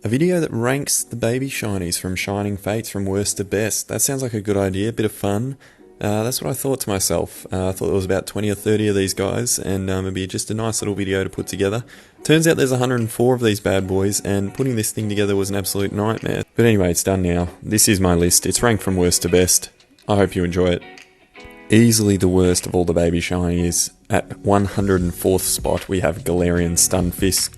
A video that ranks the baby shinies from Shining Fates from worst to best. That sounds like a good idea, bit of fun. That's what I thought to myself. I thought there was about 20 or 30 of these guys, and it'd be just a nice little video to put together. Turns out there's 104 of these bad boys, and putting this thing together was an absolute nightmare. But anyway, it's done now. This is my list. It's ranked from worst to best. I hope you enjoy it. Easily the worst of all the baby shinies. At 104th spot, we have Galarian Stunfisk.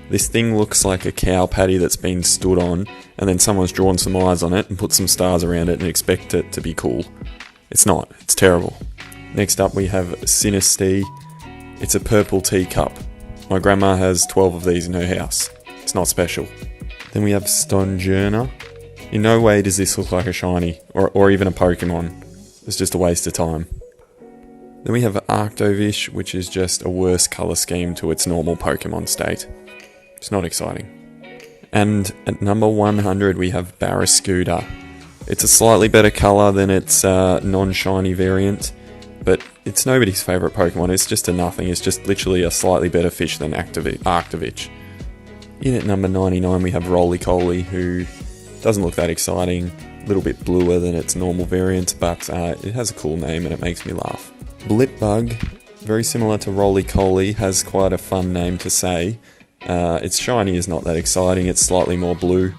This thing looks like a cow patty that's been stood on, and then someone's drawn some eyes on it and put some stars around it and expect it to be cool. It's not. It's terrible. Next up we have Sinistea. It's a purple teacup. My grandma has 12 of these in her house. It's not special. Then we have Stonjourner. In no way does this look like a shiny, or even a Pokemon. It's just a waste of time. Then we have Arctovish, which is just a worse colour scheme to its normal Pokemon state. It's not exciting. And at number 100 we have Barraskewda. It's a slightly better colour than its non-shiny variant, but it's nobody's favourite Pokemon. It's just a nothing. It's just literally a slightly better fish than Arctovich. In at number 99 we have Roly-Coly, who doesn't look that exciting. A little bit bluer than its normal variant, but it has a cool name and it makes me laugh. Blipbug, very similar to Roly-Coly, has quite a fun name to say. Its shiny is not that exciting, it's slightly more blue.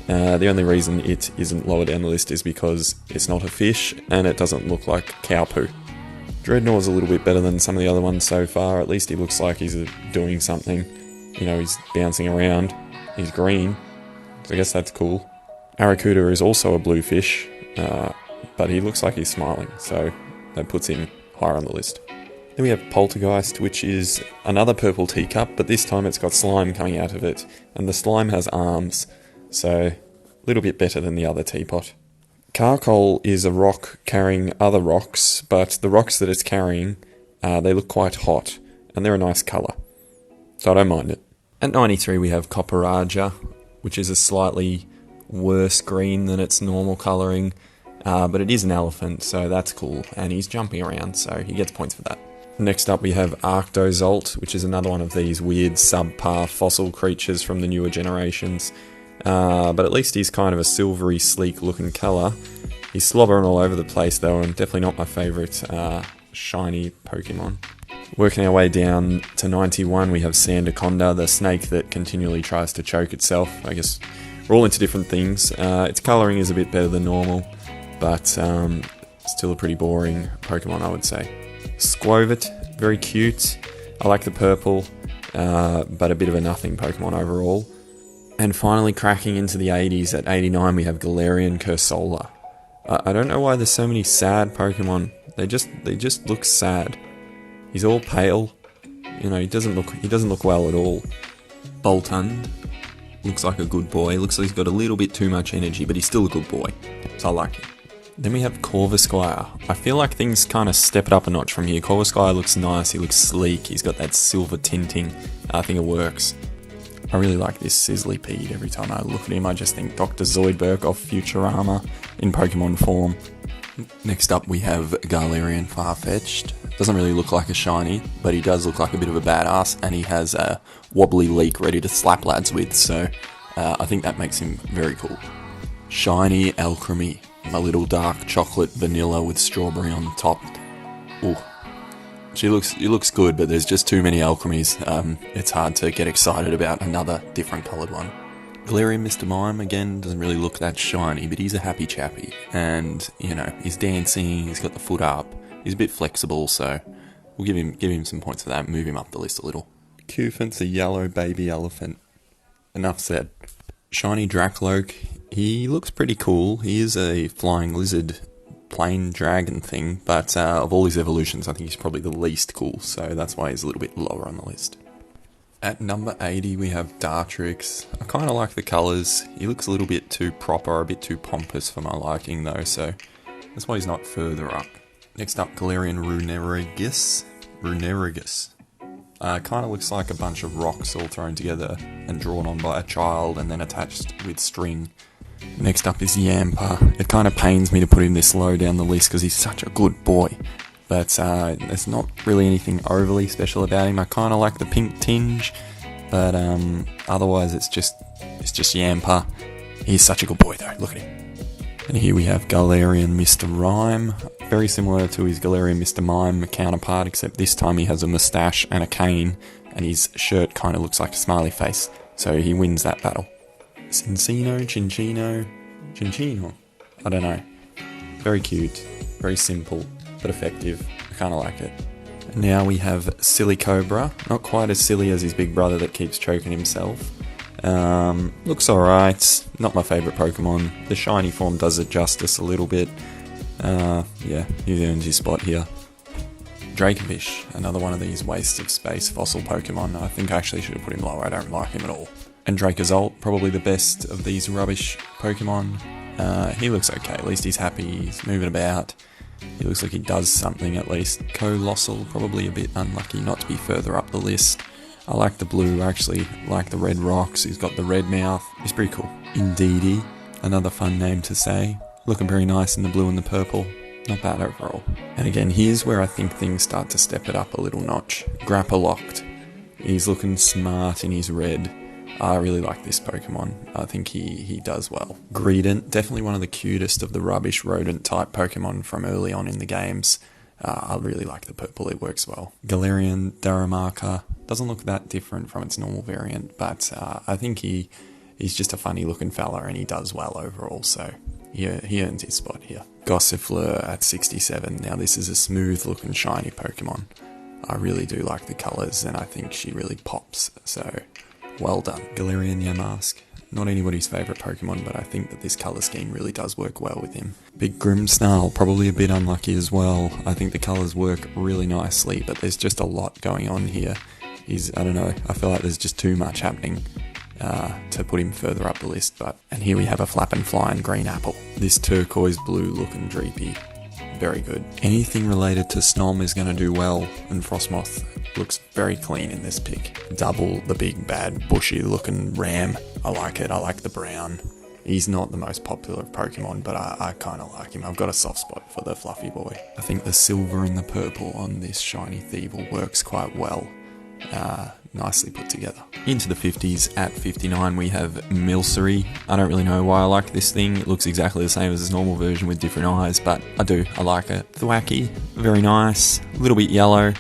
The only reason it isn't lower down the list is because it's not a fish and it doesn't look like cow poo. Dreadnought's a little bit better than some of the other ones so far. At least he looks like he's doing something. You know, he's bouncing around. He's green, so I guess that's cool. Arrokuda is also a blue fish, but he looks like he's smiling, so that puts him higher on the list. Then we have Poltergeist, which is another purple teacup, but this time it's got slime coming out of it, and the slime has arms, so a little bit better than the other teapot. Carkol is a rock carrying other rocks, but the rocks that it's carrying, they look quite hot, and they're a nice colour, so I don't mind it. At 93 we have Copperaja, which is a slightly worse green than its normal colouring, but it is an elephant, so that's cool, and he's jumping around, so he gets points for that. Next up we have Arctozolt, which is another one of these weird subpar fossil creatures from the newer generations, but at least he's kind of a silvery, sleek looking colour. He's slobbering all over the place though, and definitely not my favourite shiny Pokemon. Working our way down to 91 we have Sandaconda, the snake that continually tries to choke itself. I guess we're all into different things. Its colouring is a bit better than normal, but still a pretty boring Pokemon, I would say. Squovit, very cute. I like the purple, but a bit of a nothing Pokemon overall. And finally, cracking into the 80s, at 89 we have Galarian Cursola. I don't know why there's so many sad Pokemon. They just look sad. He's all pale. You know, he doesn't look well at all. Boltund looks like a good boy. Looks like he's got a little bit too much energy, but he's still a good boy, so I like him. Then we have Corvisquire. I feel like things kind of step it up a notch from here. Corvisquire looks nice, he looks sleek, he's got that silver tinting. I think it works. I really like this Sizzlypede. Every time I look at him I just think Dr. Zoidberg of Futurama in Pokemon form. Next up we have Galarian Farfetch'd. Doesn't really look like a shiny, but he does look like a bit of a badass, and he has a wobbly leak ready to slap lads with, so I think that makes him very cool. Shiny Alchemy. My little dark chocolate vanilla with strawberry on the top. Ooh. She looks good, but there's just too many alchemies. It's hard to get excited about another different coloured one. Galarian Mr. Mime, again, doesn't really look that shiny, but he's a happy chappy. And, you know, he's dancing, he's got the foot up, he's a bit flexible, so we'll give him some points for that, move him up the list a little. Cufant's a yellow baby elephant. Enough said. Shiny Dracloak. He looks pretty cool. He is a flying lizard, plain dragon thing, but of all his evolutions, I think he's probably the least cool, so that's why he's a little bit lower on the list. At number 80, we have Dartrix. I kind of like the colours. He looks a little bit too proper, a bit too pompous for my liking, though, so that's why he's not further up. Next up, Galarian Runerigus. Kind of looks like a bunch of rocks all thrown together and drawn on by a child and then attached with string. Next up is Yampa. It kind of pains me to put him this low down the list because he's such a good boy. But there's not really anything overly special about him. I kind of like the pink tinge, but otherwise it's just He's just Yamper. He's such a good boy though, look at him. And here we have Galarian Mr. Rhyme, very similar to his Galarian Mr. Mime counterpart, except this time he has a moustache and a cane, and his shirt kind of looks like a smiley face, so he wins that battle. Cinchino? I don't know. Very cute, very simple, but effective. I kind of like it. And now we have Silly Cobra, not quite as silly as his big brother that keeps choking himself. Looks alright, not my favourite Pokemon. The shiny form does it justice a little bit. Yeah, he earns his spot here. Dracovish, another one of these waste of space fossil Pokemon. I think I actually should have put him lower, I don't like him at all. And Dracozolt, probably the best of these rubbish Pokemon. He looks okay, at least he's happy, he's moving about. He looks like he does something at least. Colossal, probably a bit unlucky not to be further up the list. I like the blue, I actually like the red rocks, he's got the red mouth, he's pretty cool. Indeedee, another fun name to say. Looking very nice in the blue and the purple, not bad overall. And again, here's where I think things start to step it up a little notch. Grappalocked, he's looking smart in his red. I really like this Pokemon, I think he does well. Greedent, definitely one of the cutest of the rubbish rodent type Pokemon from early on in the games. I really like the purple, it works well. Galarian Darumaka doesn't look that different from its normal variant, but I think he's just a funny looking fella and he does well overall, so he earns his spot here. Gossifleur at 67, now this is a smooth looking shiny Pokemon. I really do like the colours and I think she really pops, so well done. Galarian Yamask. Not anybody's favourite Pokemon, but I think that this colour scheme really does work well with him. Big Grimmsnarl, probably a bit unlucky as well. I think the colours work really nicely, but there's just a lot going on here. I don't know, I feel like there's just too much happening to put him further up the list. And here we have a Flappin' Flying Green Apple. This turquoise blue looking Dreepy, very good. Anything related to Snom is going to do well, and Frostmoth looks very clean in this pick. Double the big bad bushy looking ram. I like it, I like the brown. He's not the most popular Pokemon, but I kind of like him. I've got a soft spot for the fluffy boy. I think the silver and the purple on this shiny Thievul works quite well. Nicely put together. Into the 50s, at 59 we have Milcery. I don't really know why I like this thing. It looks exactly the same as its normal version with different eyes, but I like it. Thwacky, very nice. A little bit yellow.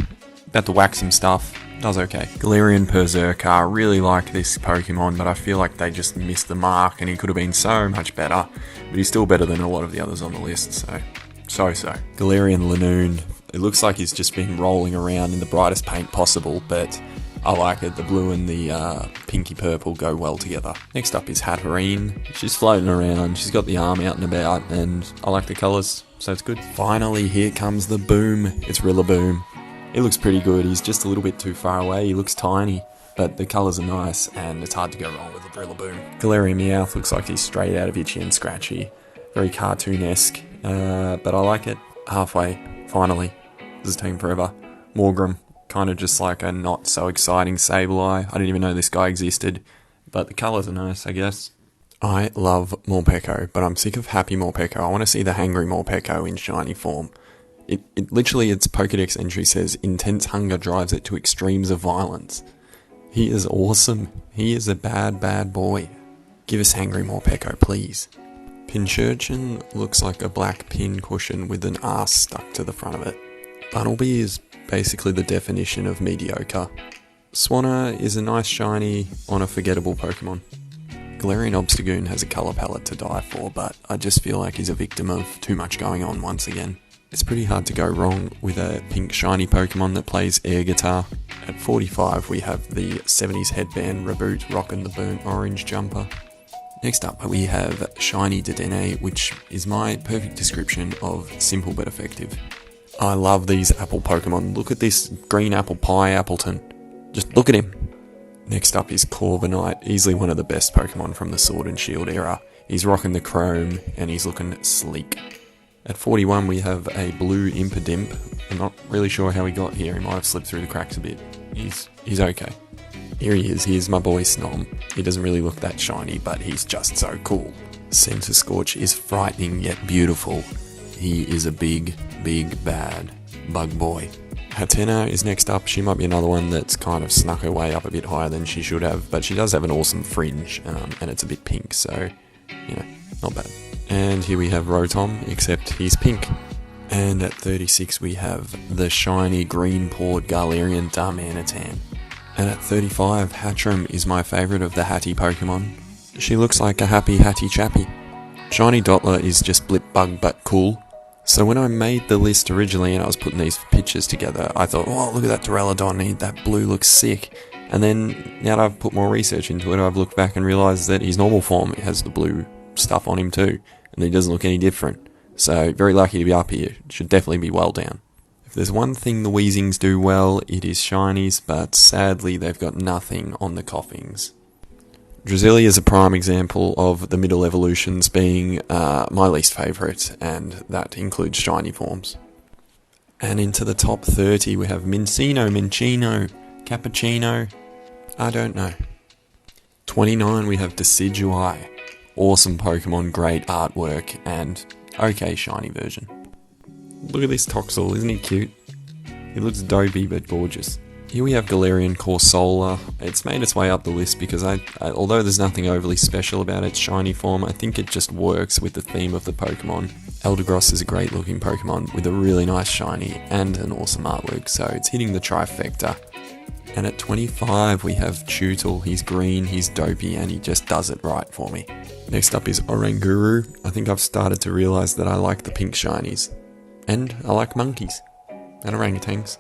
About to whack some stuff. Does okay. Galarian Berserker, really like this Pokemon, but I feel like they just missed the mark and he could have been so much better. But he's still better than a lot of the others on the list, so. Galarian Lanoon, it looks like he's just been rolling around in the brightest paint possible, but I like it. The blue and the pinky purple go well together. Next up is Hatterene. She's floating around, she's got the arm out and about, and I like the colours, so it's good. Finally, here comes the boom. It's Rillaboom. He looks pretty good, he's just a little bit too far away, he looks tiny, but the colours are nice and it's hard to go wrong with a Rillaboom. Galarian Meowth looks like he's straight out of Itchy and Scratchy, very cartoon-esque, but I like it. Halfway, finally. This is taking forever. Morgrem, kind of just like a not so exciting Sableye. I didn't even know this guy existed, but the colours are nice, I guess. I love Morpeko, but I'm sick of Happy Morpeko. I want to see the Hangry Morpeko in shiny form. It literally, its Pokedex entry says, intense hunger drives it to extremes of violence. He is awesome. He is a bad, bad boy. Give us Hangry Morpeko, please. Pincurchin looks like a black pin cushion with an arse stuck to the front of it. Bunnelby is basically the definition of mediocre. Swanna is a nice shiny on a forgettable Pokemon. Galarian Obstagoon has a colour palette to die for, but I just feel like he's a victim of too much going on once again. It's pretty hard to go wrong with a pink shiny Pokemon that plays air guitar. At 45 we have the 70s headband reboot rocking the burnt orange jumper. Next up we have Shiny Dedenne, which is my perfect description of simple but effective. I love these apple Pokemon. Look at this green apple pie Appleton. Just look at him. Next up is Corviknight, easily one of the best Pokemon from the Sword and Shield era. He's rocking the chrome and he's looking sleek. At 41 we have a blue Impidimp. I'm not really sure how he got here, he might have slipped through the cracks a bit. He's okay. Here he is, here's my boy Snom. He doesn't really look that shiny, but he's just so cool. Centiskorch is frightening yet beautiful. He is a big, big bad bug boy. Hatena is next up. She might be another one that's kind of snuck her way up a bit higher than she should have, but she does have an awesome fringe, and it's a bit pink, so, not bad. And here we have Rotom, except he's pink. And at 36 we have the shiny green-pawed Galarian Darmanitan. And at 35, Hatchram is my favourite of the Hatty Pokemon. She looks like a happy Hatty Chappy. Shiny Dottler is just Blipbug but cool. So when I made the list originally and I was putting these pictures together, I thought, oh, look at that Duraludon, that blue looks sick. And then, now that I've put more research into it, I've looked back and realised that his normal form has the blue stuff on him too, and he doesn't look any different. So, very lucky to be up here. Should definitely be well down. If there's one thing the Weezings do well, it is shinies, but sadly they've got nothing on the Coughings. Drizzly is a prime example of the middle evolutions being my least favourite, and that includes shiny forms. And into the top 30 we have Minccino, Cappuccino, I don't know. 29 we have Decidueye. Awesome Pokemon, great artwork, and okay shiny version. Look at this Toxel, isn't he cute? He looks dopey but gorgeous. Here we have Galarian Corsola. It's made its way up the list because although there's nothing overly special about its shiny form, I think it just works with the theme of the Pokemon. Eldegoss is a great looking Pokemon with a really nice shiny and an awesome artwork, so it's hitting the trifecta. And at 25 we have Chewtle. He's green, he's dopey, and he just does it right for me. Next up is Oranguru. I think I've started to realise that I like the pink shinies. And I like monkeys. And orangutans.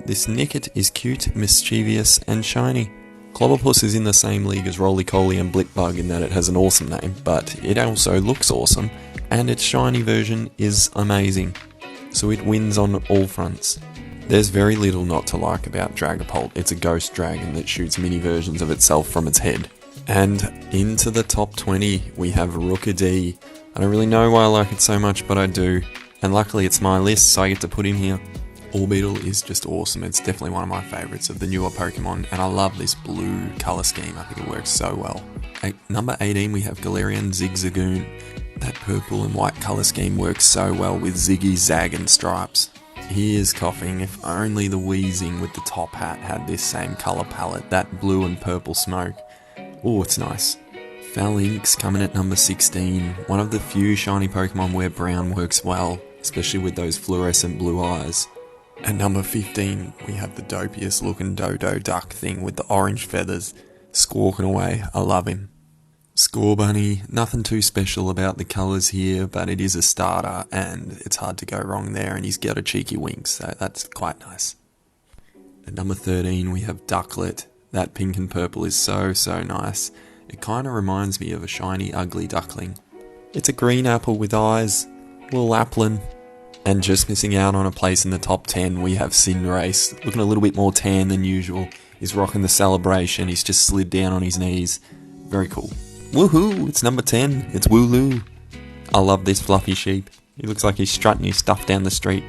This Nickit is cute, mischievous, and shiny. Clobberpuss is in the same league as Roly-Poly and Blipbug in that it has an awesome name, but it also looks awesome, and its shiny version is amazing. So it wins on all fronts. There's very little not to like about Dragapult. It's a ghost dragon that shoots mini versions of itself from its head. And into the top 20 we have Rookidee. I don't really know why I like it so much, but I do. And luckily it's my list, so I get to put him here. Orbeetle is just awesome. It's definitely one of my favourites of the newer Pokemon, and I love this blue colour scheme. I think it works so well. At number 18 we have Galarian Zigzagoon. That purple and white colour scheme works so well with Ziggy, Zag and Stripes. He is coughing. If only the Weezing with the top hat had this same colour palette, that blue and purple smoke. Oh, it's nice. Phalanx coming at number 16. One of the few shiny Pokemon where brown works well, especially with those fluorescent blue eyes. At number 15, we have the dopiest looking Dodo duck thing with the orange feathers, squawking away. I love him. Scorbunny, nothing too special about the colours here, but it is a starter and it's hard to go wrong there, and he's got a cheeky wink, so that's quite nice. At number 13, we have Ducklet. That pink and purple is so nice. It kind of reminds me of a shiny, ugly duckling. It's a green apple with eyes, little applin. And just missing out on a place in the top 10, we have Cinderace, looking a little bit more tan than usual. He's rocking the celebration, he's just slid down on his knees. Very cool. Woohoo, it's number 10, it's Wooloo. I love this fluffy sheep. He looks like he's strutting his stuff down the street.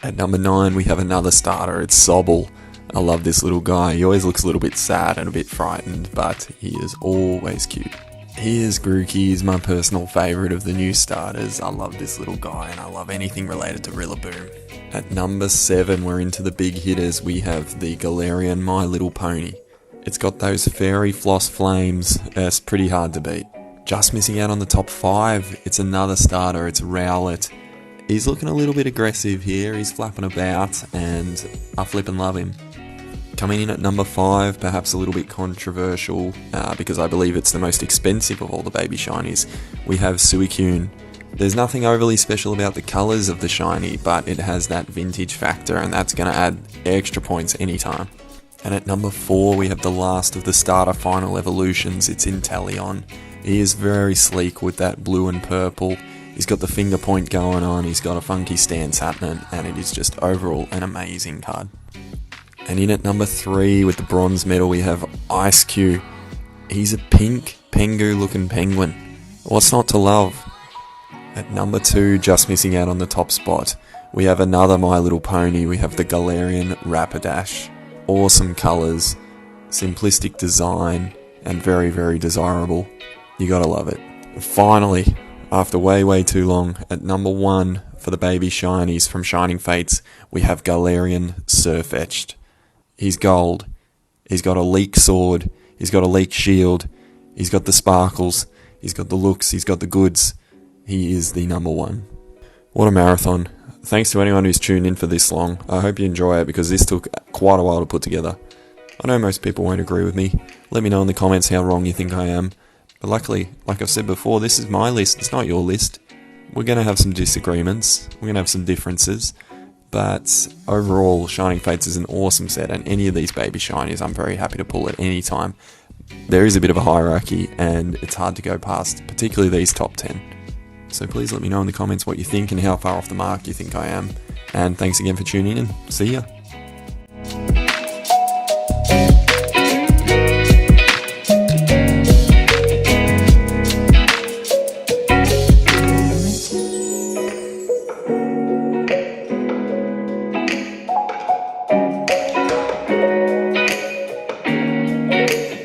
At number 9, we have another starter, it's Sobble. I love this little guy. He always looks a little bit sad and a bit frightened, but he is always cute. Here's Grookey, he's my personal favourite of the new starters. I love this little guy and I love anything related to Rillaboom. At number 7, we're into the big hitters. We have the Galarian My Little Pony. It's got those fairy floss flames. It's pretty hard to beat. Just missing out on the top 5, it's another starter, it's Rowlet. He's looking a little bit aggressive here, he's flapping about, and I flip and love him. Coming in at number 5, perhaps a little bit controversial, because I believe it's the most expensive of all the baby shinies, we have Suicune. There's nothing overly special about the colours of the shiny, but it has that vintage factor, and that's going to add extra points anytime. And at number 4, we have the last of the starter final evolutions, it's Inteleon. He is very sleek with that blue and purple. He's got the finger point going on, he's got a funky stance happening, and it is just overall an amazing card. And in at number 3 with the bronze medal we have Ice-Q. He's a pink Pengu looking penguin. What's not to love? At number 2, just missing out on the top spot, we have another My Little Pony. We have the Galarian Rapidash. Awesome colours, simplistic design, and very desirable. You gotta love it. Finally, after way too long, at number 1 for for the Baby Shinies from Shining Fates, we have Galarian Surfetched. He's gold. He's got a leek sword. He's got a leek shield. He's got the sparkles. He's got the looks. He's got the goods. He is the number one. What a marathon. Thanks to anyone who's tuned in for this long. I hope you enjoy it because this took quite a while to put together. I know most people won't agree with me. Let me know in the comments how wrong you think I am. But luckily, like I've said before, this is my list. It's not your list. We're going to have some disagreements. We're going to have some differences. But overall, Shining Fates is an awesome set. And any of these Baby Shinies, I'm very happy to pull at any time. There is a bit of a hierarchy and it's hard to go past, particularly these top 10. So please let me know in the comments what you think and how far off the mark you think I am. And thanks again for tuning in. See ya.